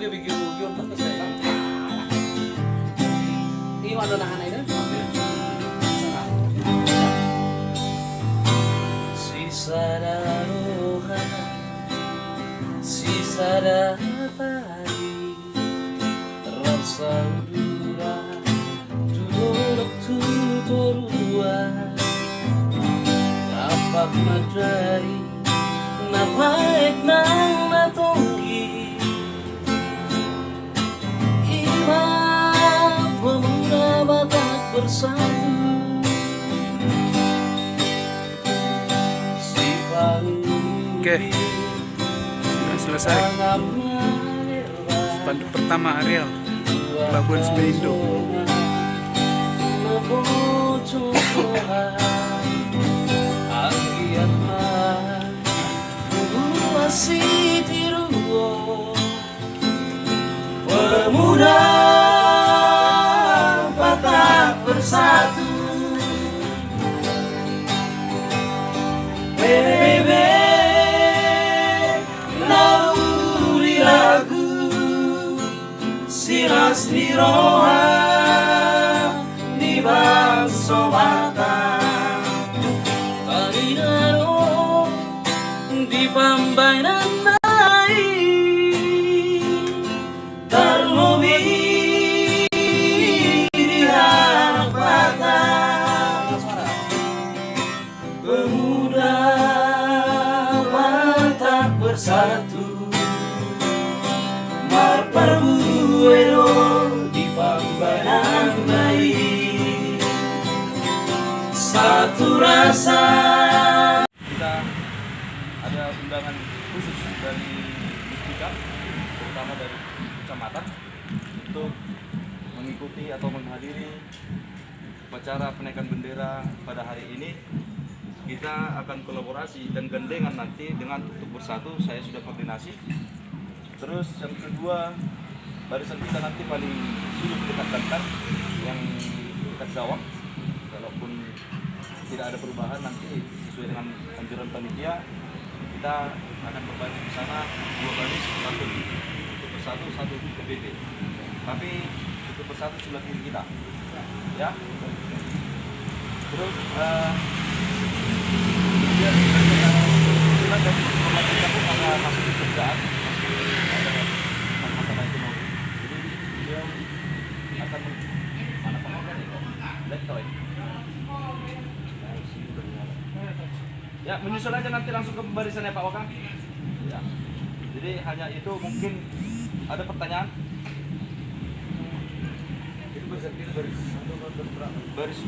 ke bigyan yun pag sa ilang. Iwan na nahanay na. Sisa daruhan, sisa dari rasa udara turut tuturuan dapat madai na baik nang natunggi ima pemuda Batak bersatu si Oke, sudah selesai. Spanduk pertama Ariel, Pelabuhan Semeindo. Pemuda Batak bersatu, PBB naluri lagu siras niroha di bangsa Batak tarinaro di pambainan bersatu marperbuero di pambanan bayi satu rasa. Kita ada undangan khusus dari Mustika, terutama dari kecamatan, untuk mengikuti atau menghadiri upacara penaikan bendera pada hari ini. Kita akan kolaborasi dan gandengan nanti dengan Tutup Bersatu, saya sudah koordinasi. Terus yang kedua, barisan kita nanti paling sulit dekat kantor yang dekat Zawang. Kalaupun tidak ada perubahan nanti sesuai dengan anjuran panitia, kita akan berbaris di sana 2 baris, satu Tutup Bersatu, satu PBB. Tapi Tutup Bersatu sudah pilih kita, ya. Terus kemudian kita dari pemerintah pun ada masuk di kerjaan, ada masalah ekonomi. Jadi beliau akan mana pengajar itu, lektor. Ya, menyusul aja nanti langsung ke barisannya Pak Wakang. Ya. Jadi hanya itu, mungkin ada pertanyaan. Baris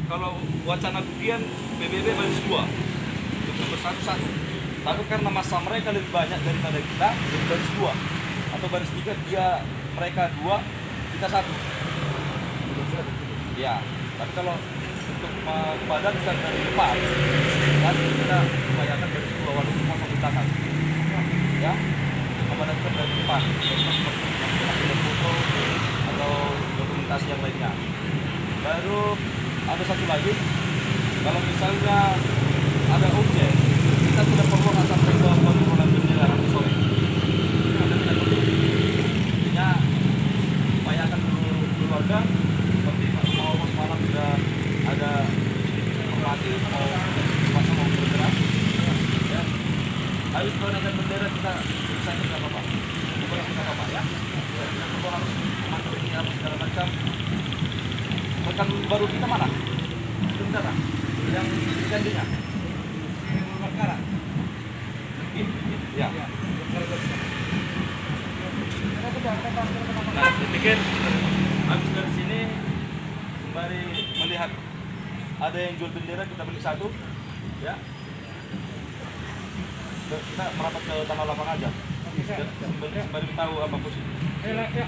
kalau wacana kudian PBB baris 2, Tutup Bersatu 1. Tapi karena masa mereka lebih banyak daripada kita, jadi baris 2 atau baris 3, dia mereka 2, kita 1. Ya, tapi kalau untuk badan bisa dari depan, kan kita upayakan baris 2 walaupun sama tangan. Ya, badan kita dari depan, foto atau dokumentasi yang lainnya. Baru ada satu lagi, kalau misalnya ada objek, kita tidak perlu sampai ke penurunan bendera nanti sore. Ada tidak perlu. Artinya upayakan dulu keluarga, seperti mau malam sudah ada hormati, mau puasa mau bergerak. Ya. Habis menaikkan bendera kita bisa tidak apa-apa, bukan tidak apa-apa ya. Kita perlu harus mengaturnya apa segala macam. Rekan baru kita mana? Tentara yang gantinya. Perkara. Ya. Nah, saya pikir habis dari sini sembari melihat ada yang jual bendera, kita beli 1, ya. Kita merapat ke tanah lapang aja. Sembari tahu apa posisi. Ya.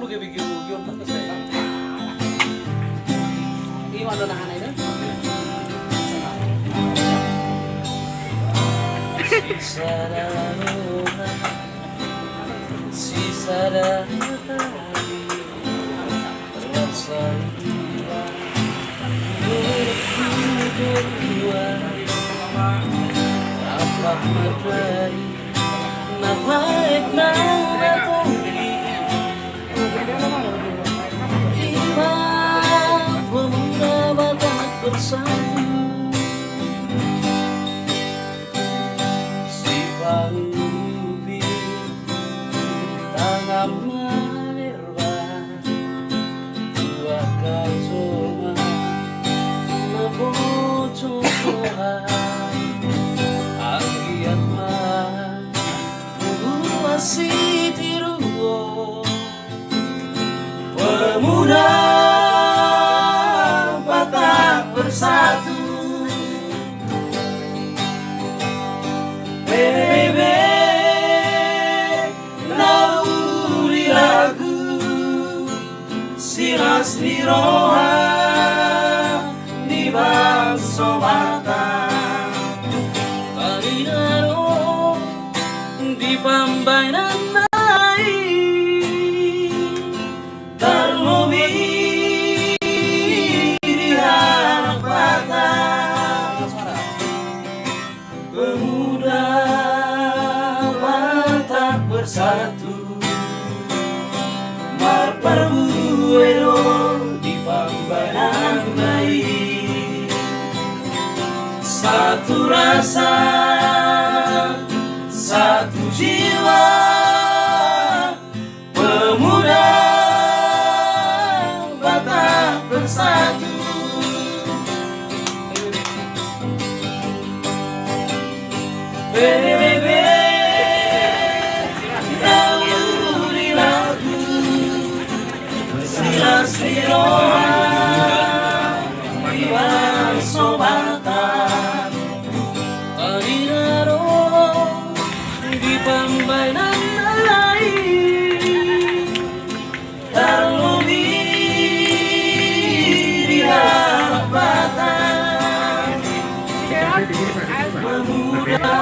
Ke bigyan yun pag sa ilang. Iwan na nahanay na. Sisa daruhan, sisa dari rasa udara turut tuturuan matahari nabaik ng natunggi Iba pemuda batak bersatu Si pangubin tangan menerba Dua kalsoma nabocokohan Anggiat mah masih tiruo Pemuda Batak bersatu PBB nauli lagu Siras niroha di bangso Batak Tarinaro di pambainan Pemuda Batak bersatu Marparbuero di pambanan baik Satu rasa, satu jiwa Pemuda Batak bersatu PBB nauli lagu Silas niroha di bangso Batak Tarinaro di pambainan lain Tarlobi di harap Batak Pemuda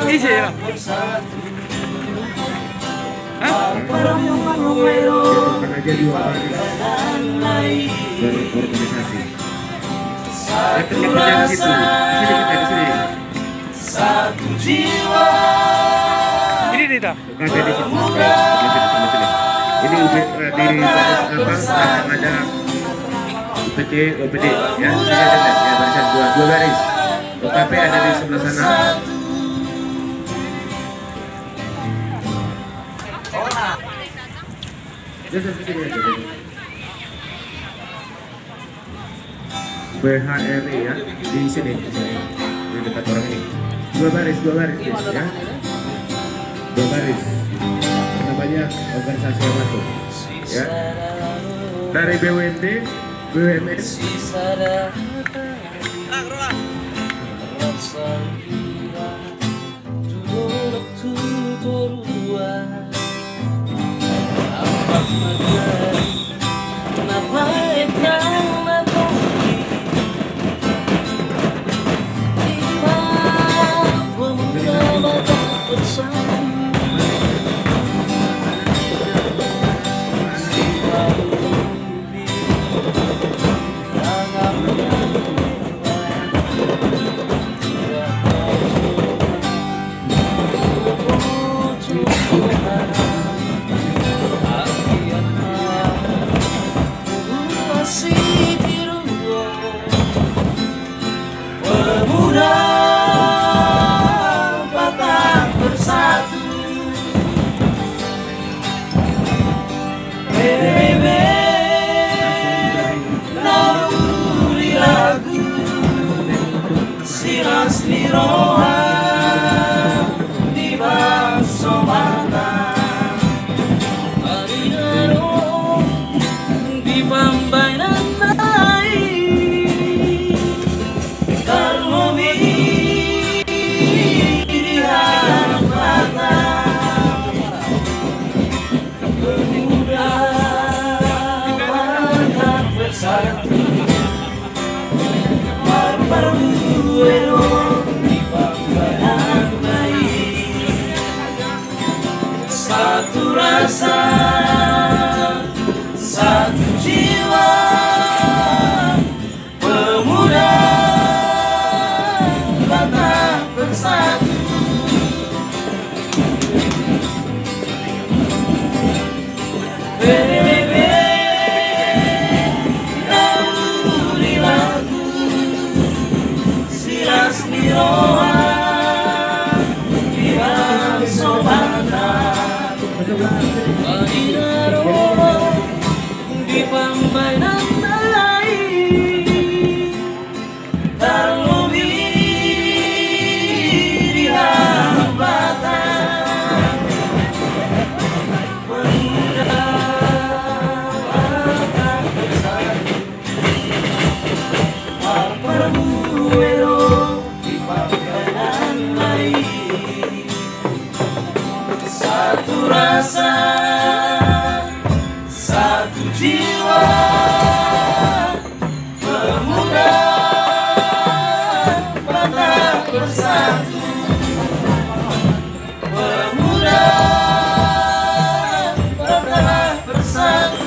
Isi ya? Hah? Aja dua hari berorganisasi. Satu rasa, satu jiwa. Ini Dita. Ada di situ. Ini diri ada UPT, OPD ya. Ini ada ya barisan dua baris. OKP ada di sebelah sana. BHRI ya di sini di dekat orang ini dua baris ya dua baris namanya organisasi yang masuk ya dari BUMD BUMN Pemuda Batak bersatu PBB nauli lagu Siras niroha di bangso Batak Tarinaro di pambainan Satu rasa, satu jiwa, pemuda Batak Masuk belakang sini. Di pambainan lain terlebih di hambatan pemuda tak bersatu berbuero di pambainan lain satu rasa satu jiwa pemuda tak bersatu pemuda tak bersatu.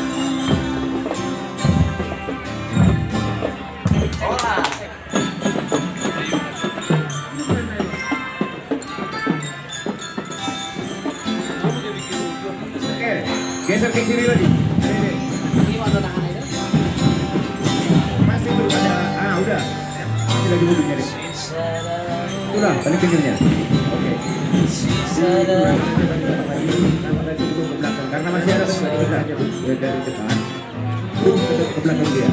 Oke, geser ke kiri lagi. Ini. Masih belum ada. Udah. Masih lagi mau nyari. Udah, balik pinggirnya. Oke. Karena masih ada sebelah dari depan. Ke belakang dia.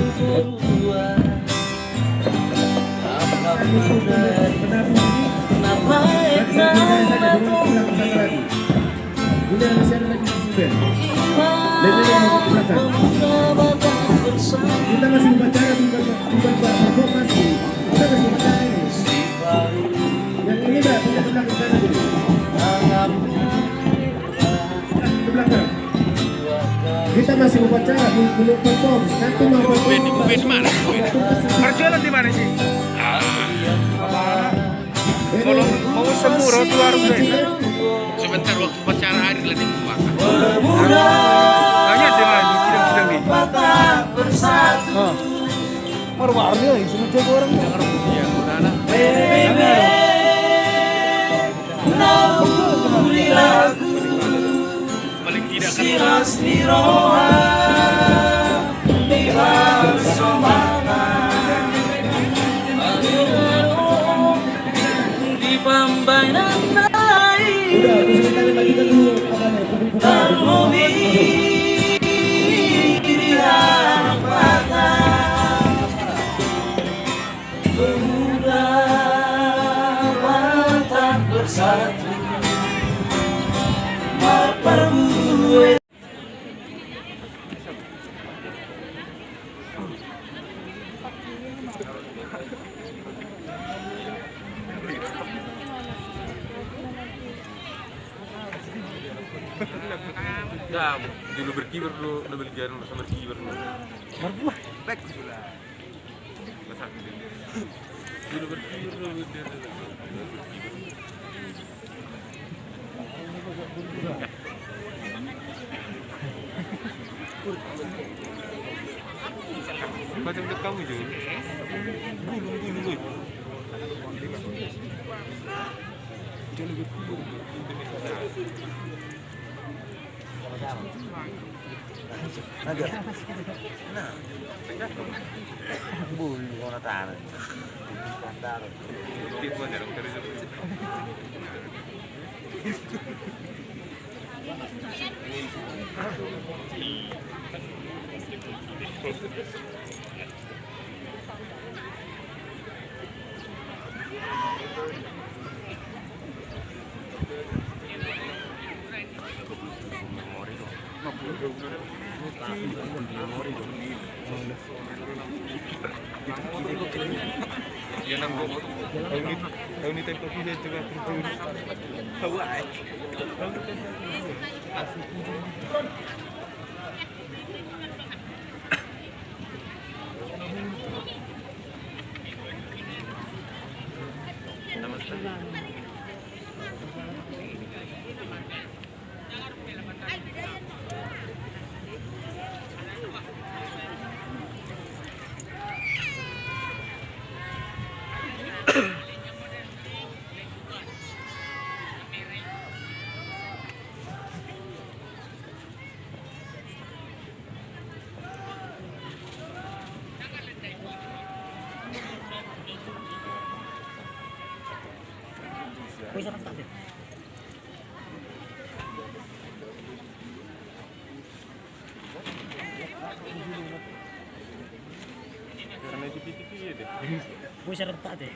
Udah masih ada lagi sudah. Kita masih upacara bukan provokasi. Kita masih upacara ini. Yang ini dah punya ke belakang sana dulu. Ke belakang. Kita masih upacara belum perform. Nanti mau perform. Bed mana? Marjualan di mana sih? Kalau mau semua roti warung deh. Sebentar waktu pacara hari lagi buang. Banyak di mana? Tidak nih. Oh. Warung-warungnya ini semua jago orang. Iya, udah anak. Paling tidak di pambainan lain udah, sebentar bagikan dulu terlebih di hambatan pemuda tak bersatu berbuat. Nah, dulu berkibar dulu, dulu berjalan sama berkibar dulu. Marbuah. Baik sudah. Dulu berkibar dulu. Macam dekat kamu je. Dulu. Jangan berkibar. Ada. Nah, bulu orang tanah. Tanah. Tiap mana orang kerja. Yang nambah tahun ini tempat kita juga tahu ay. TV-TV deh. Gue serentak deh.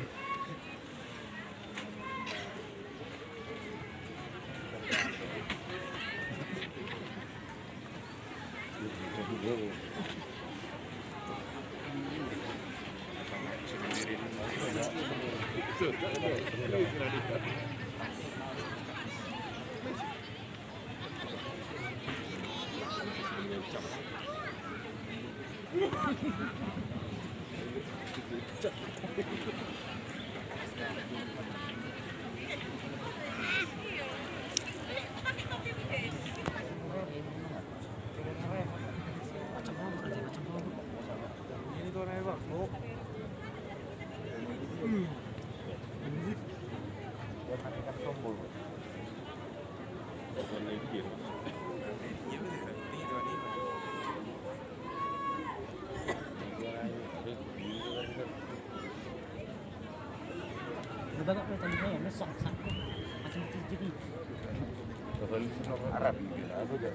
Banyak pertanyaan ya, mesok sangkut macam TV. Arab apa aja.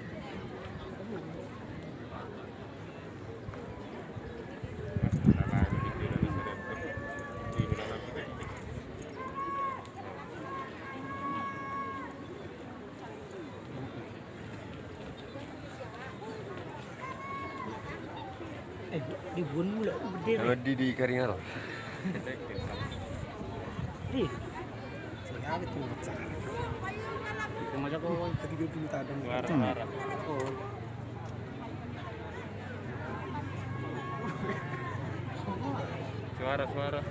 Di bun mula gede. Di Karingal. Di. Saya agak tuh macam. Macam kau tadi dia punya tadang. Oh. Suara.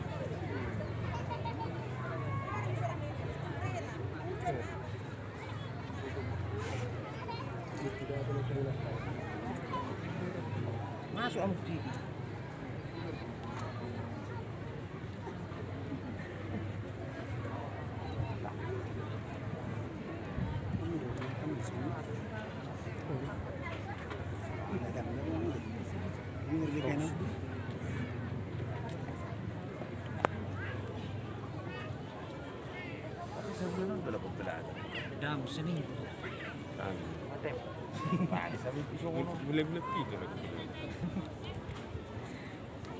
Masuk amuk TV. Dam seni. Mulai-mulai gitu lah.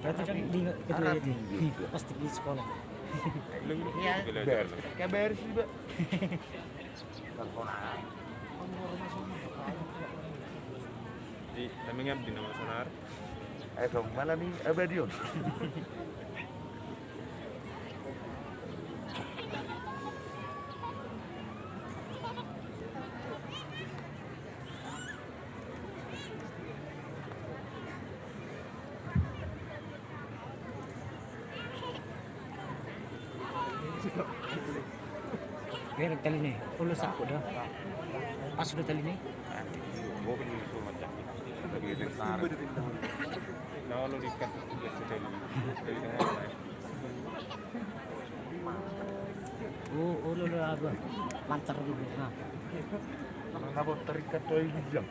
Berarti kan di kedua itu pasti di sekolah. Iya. Kabar sih, Mbak. Di namanya di nama sonar. Ayo mana nih Abadion? Berak tali ni, ulus aku dah. Pas sudah tali ni. Bukan itu macam itu. Nah, lo dikat sekali. Dari tengah. Oh, lo apa? Lantar dulu. Nah. Kenapa terikat toy hijau?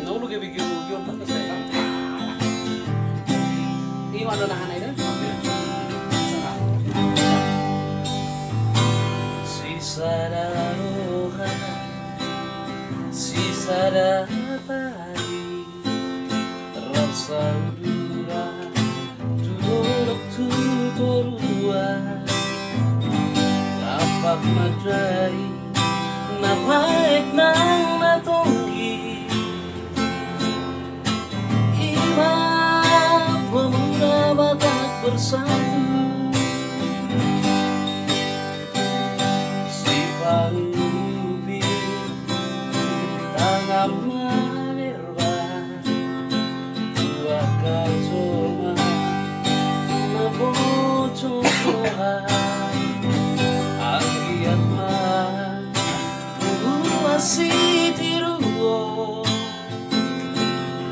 Nung lu gigi yun tanda saya. Iwan na nahanay na. Sisa daruhan, sisa dapari, rasa udara, turut tuturua, tapak madai, napaik nang natunggi. Pemuda Batak bersatu, si panglubi tangan manerba, dua kalsoma naboco sohai, agiat mah masih tiruo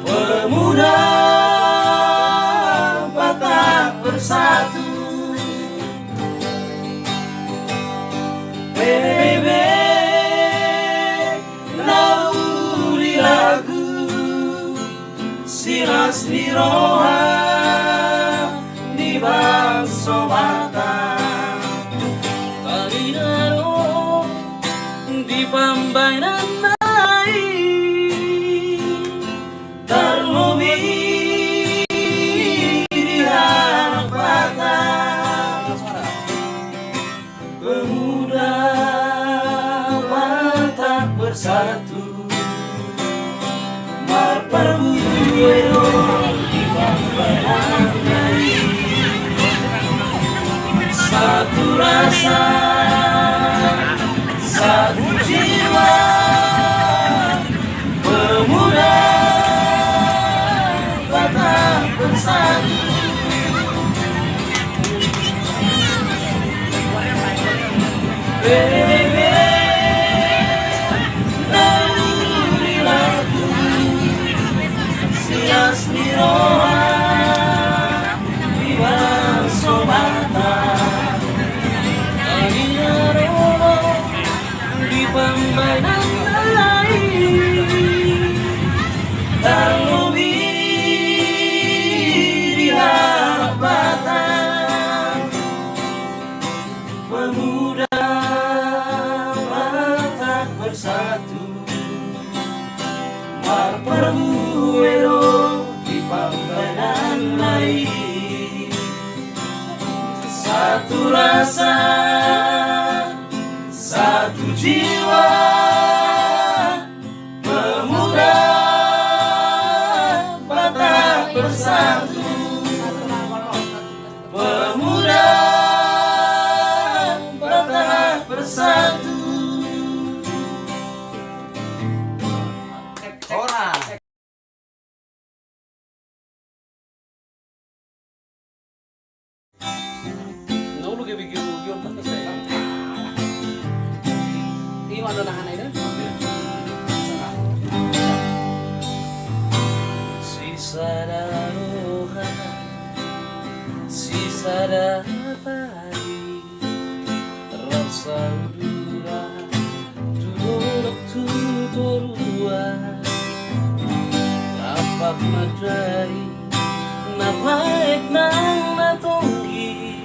pemuda bersatu. sias ni roha ni bangso mata tarinaro di pambainan nai terlumi di harapan pemuda Batak bersatu marperbuero di pambainan nai satu rasa satu jiwa pemuda Batak bersatu sias ni roha di bangso mata di pambainan nai terlumi di harapan pemuda Batak bersatu marperbuero di pambainan nai satu rasa satu jiwa pemuda Batak bersatu pemuda Batak bersatu. Nahulog ibig yung tanda sa'yo. Iwan na nahanay na. Sisa daroha, sisa dapari, rasa udura, turut tuturua, tapak madai.